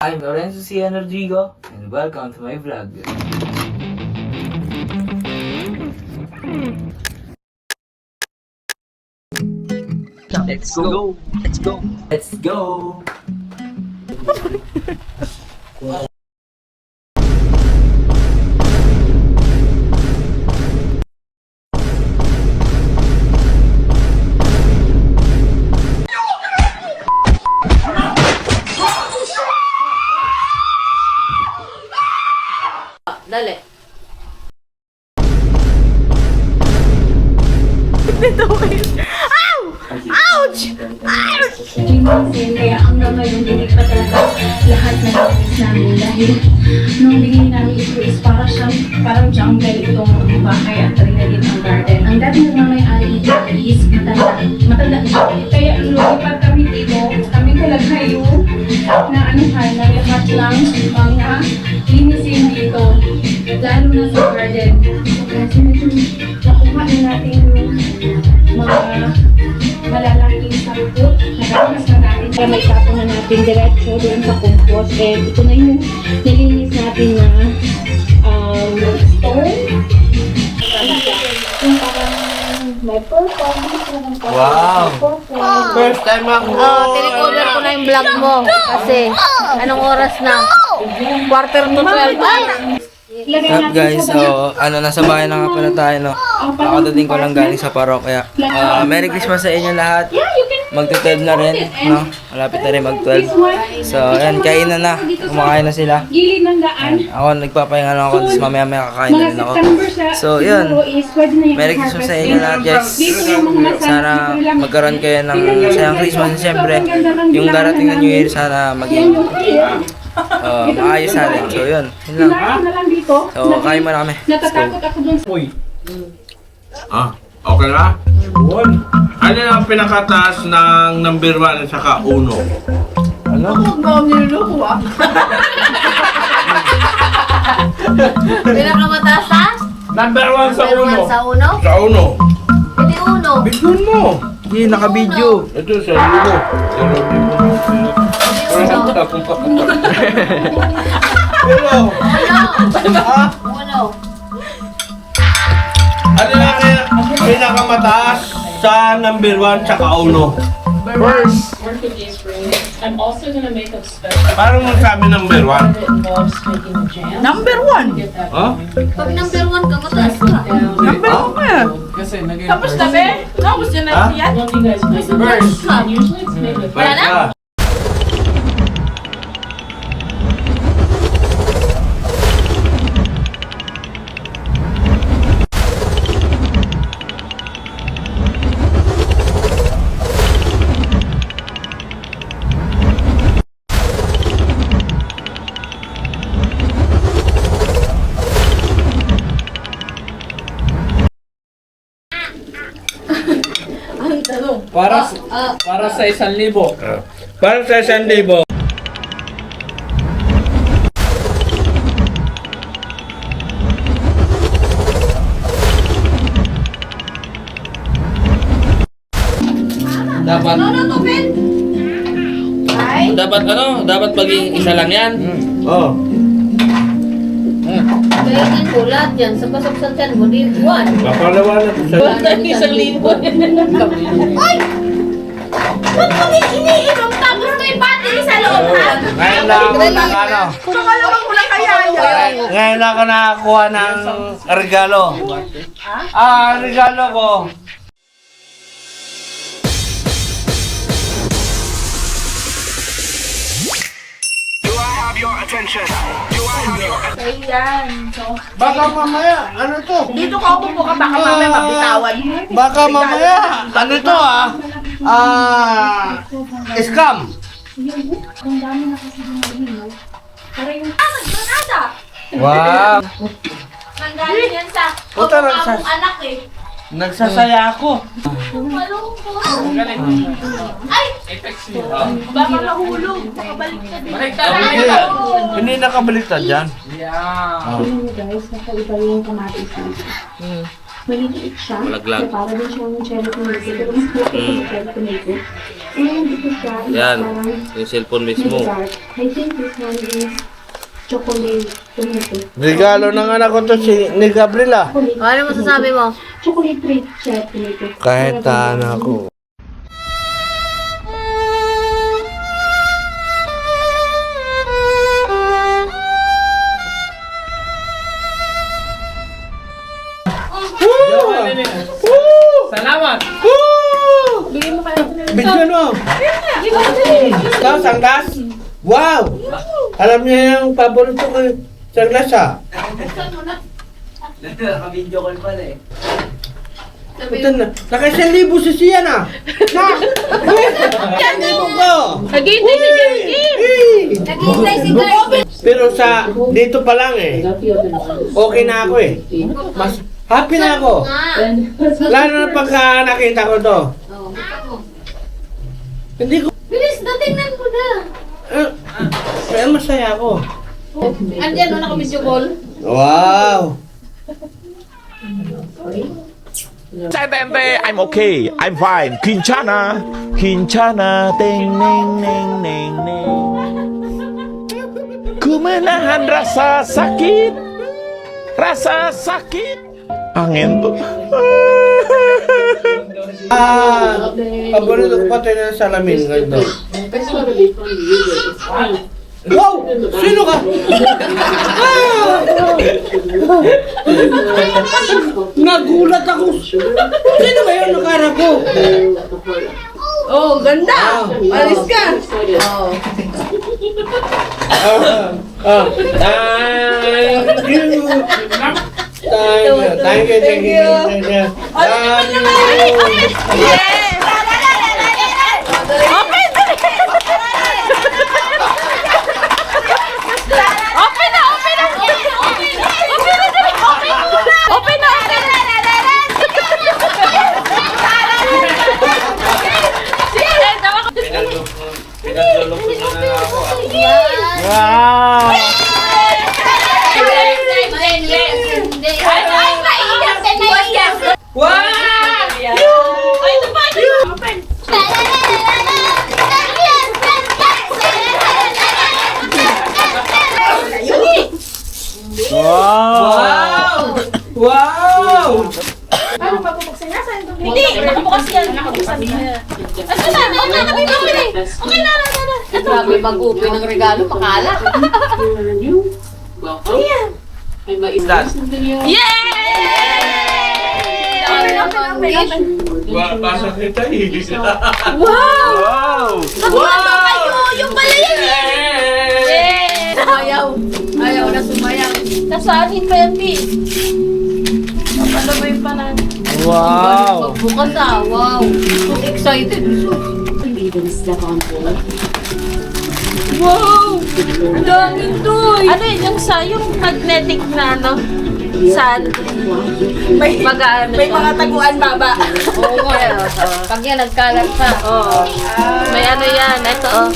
I'm Lorenzo C. Rodrigo and welcome to my vlog. Let's go! Let's go! Let's go! Dali. Ow! Ouch! Ouch! Kaya ang naman yung dinig pa talaga lahat na gawin namin dahil nung bigay namin ito is parang jungle itong bahay at rin ang garden. Ang dati na may-ari is matanda siya. Kaya lumipat kami dito, kami kalaghayo na na lahat lang mga linisin dito. Lalo na sa garden. Kasi medyo nakuha na natin yung mga malalaking sakot. Nakakas na natin. Kaya may tapon na natin diretso doon sa compost. And ito na yung nilinis natin na stone. Yung parang may purple. Wow! First time ako! Tinikover ko na yung vlog mo. Kasi, anong oras na? Quarter to 12. Ay! What's up guys, so nasa bahay na nga pala tayo, no? Kakadating ko lang galing sa parokya. Merry Christmas sa inyo lahat. Magto-12 na rin, no? Malapit na rin mag-12. So, ayan, kainan na. Kumakain na sila. Gilid ng daan. Ako, nagpapahinga lang ako, tapos mamaya kakain na rin ako. So, yun. Merry Christmas sa inyo lahat, guys. Sana magkaroon kayo ng masayang Christmas. Siyempre, yung darating na New Year, sana maging maayos natin. So, yun. Yun lang. So, kain mo na kami. Natatakot ako dun. Okay na? Ano ang pinakataas ng number 1 at saka 1? Ano? Pinakamataas ha? Number 1 sa Pero 1. sa uno? Sa 1. Hindi uno. Bigyan mo. Hindi, naka-video. Ito sa 1. Pero, Uno. ano na kaya pinakamataas sa number 1 tsaka 1? First, work with these rings. I'm also gonna make a special Parang mo sabi number 1. that involves making a jam. Number 1. Get that Huh? going. Pag number 1 ka, mataas ka. Number 1 ka. Tapos na ba? Tapos na Ha? yan. What do you guys make? First. And usually it's made with Wala na? Para sa 1,000. Para sa 1,000. Dapat dapat maging isa lang yan. Oh. Kaya yan po, lahat yan. Sa kasapsatan mo, di 1. Papalawa na to sa Isang libo. Ay! Ba't mo iniinom tapos may battery sa loob, ha? Ngayon lang ako nakano. Pangalawang mo na kaya yan. Ngayon lang ako nakakuha ng regalo. Regalo ko. Ayan. So, Baka mamaya, ano to? dito ka upo ka, baka mamaya mabitawan. Baka mamaya, ano to scam. Ang dami na kasi yung para yung Nagbanada! Wow! Nanggaling yan sa Puta, kamong anak eh. Nagsasaya ako. Malungkot. Ay! Baka mahulog. Baka balik ka din. Hindi nakabaliktad dyan. Tingnan guys, nakaiba yung kamatis dito. Maliliit siya. Malaglag. Para din siyang cherry tomato. Pero mas malaki yung cherry tomato. And ito siya is Yan, parang yung cellphone mismo. dark. I think this one is chocolate tomato. Regalo ng anak ko to ni Gabriela. Ano masasabi mo? Chocolate red siya tomato. Kahit anak ko. Salamat! Bigyan mo. Ikaw, sanglas? Wow! Alam niya yung paborito ko sanglas ha? Naka-video call pala eh. Ito na. Naka-1,000 si Sian ah! Na! 1,000 ko! Naghihintay si Jerry! Naghihintay si Jerry! Pero sa dito pa lang eh. Okay na ako eh. Mas happy na ako. Lalo na pagka nakita ko to. Hindi ko. Bilis, natingnan mo na! Kaya masaya ako. Andiyan, naka-video call. Wow! I'm okay. I'm fine. Quinchana. Quinchana. Ting, ning, ning, ning, ning. Ku menahan rasa sakit. Rasa sakit. Angin tuh. Paborito ko pati ng salamin ganito. Wow! Sino ka? Nagulat ako. Sino ba yun nakarap ko? Oh, ganda! Alis ka! Thank you. Thank you. Thank you. Wow! Wow! Wow! Hindi, nakabukas yan. Nakabukas yan. Okay na. Grabe, mag-open ng regalo, pakala. Basa kita eh. Wow! Kayo, yung pala yan eh! Ayaw na sumayaw. Nasaan pa yan, Pi? Papalabay pa na. Wow! Bukas ah, wow. So excited. Wow! Ang daming toy! Ano yun, yung magnetic na ano? Saan? May mga taguan baba. Oo nga. Pag yan, nagkalat pa. Oo. May ano yan, ito oh.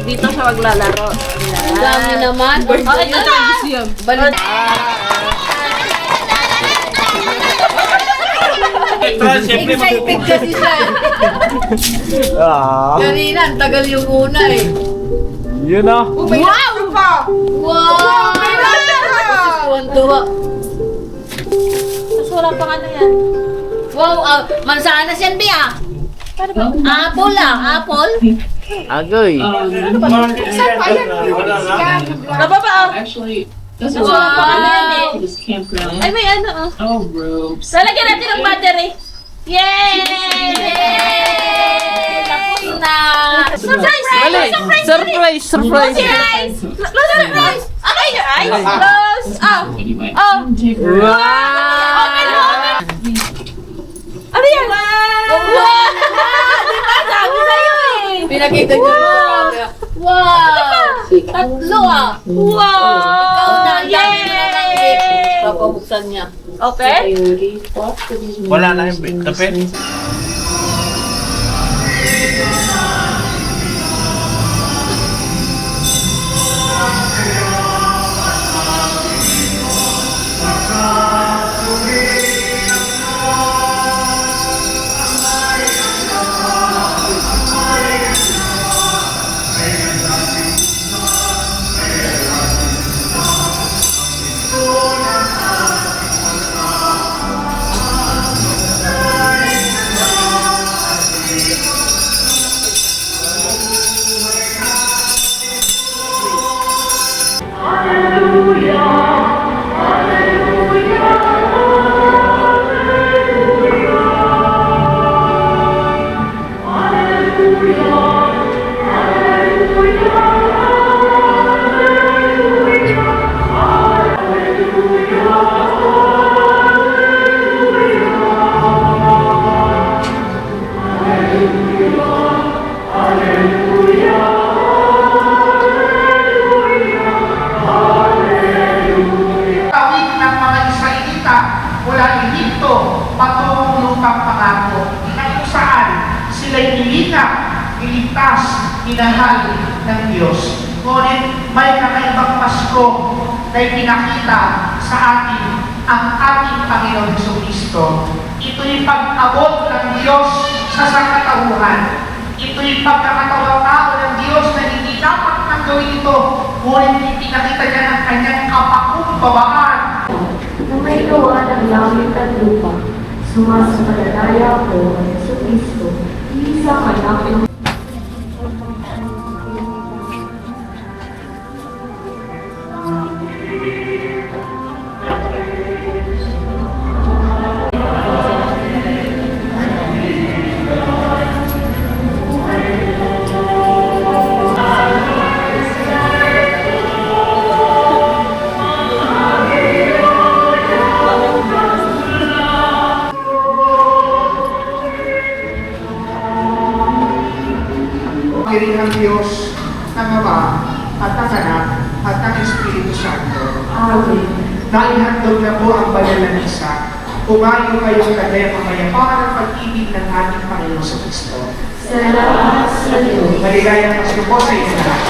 Dito siya maglalaro. Ang dami naman. Oh, ito na! Balon. Excited kasi siya. Kanina, ang tagal yung una eh. Yun na. Wow! Wow! Tuwan-tuwa. Tapos wala pang ano yan. Wow! Mansanas yan, Bia. Apple ah. Apple. Agoy. Actually, this is Wow! this campground. Ay, may ano oh. Oh, robes. Lalagyan natin ng battery. Yay! Tapos na. Surprise! Surprise! Surprise! Surprise! Surprise! Surprise! Okay, your eyes close. Oh. Anyway, Oh. take her. Wow! Open mo. Ano yan? Wow! Diba? Sabi sa'yo eh. Pinakita niyo sa camera. Wow! Tatlo ah. Wow! Ikaw na. Yay! Papabuksan niya. Okay? Wala na yung tape. Tawid ng mga Israelita mula Ehipto patungong lupang pangako na kung saan sila'y nilingap, iligtas, minahal ng Diyos. Ngunit may kakaibang Pasko na ipinakita sa atin ang ating Panginoon Jesucristo. Ito'y pag-abot ng Diyos sa sangkatauhan. Ito'y pagkakatawang tao ng Diyos na hindi dapat nang gawin ito, ngunit ipinakita niya ng kanyang kapakumbabaan. Na may gawa ng langit at lupa, sumasampalataya ako kay Jesucristo, isang anak ng Pagkiring ng Diyos, ng Ama, at ng Anak, at ng Espiritu Santo. Amen. Naihandog na po ang banal na misa. Pumayo kayo sa kanyang kapayapaan at pag-ibig ng ating Panginoon sa Kristo. Salamat sa Diyos. Maligayang Pasko po sa inyo lahat.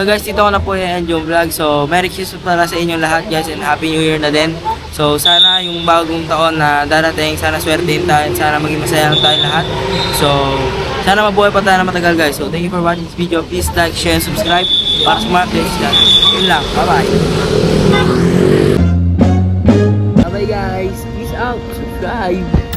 So guys, dito ko na po i-end yung vlog. So Merry Christmas para sa inyong lahat guys and Happy New Year na din. So sana yung bagong taon na darating, sana swertein tayo, sana maging masaya lang tayo lahat. So sana mabuhay pa tayo na matagal guys. So thank you for watching this video. Please like, share, and subscribe para sa mga updates dyan. Yun lang. Bye-bye. Bye-bye guys. Peace out. Subscribe.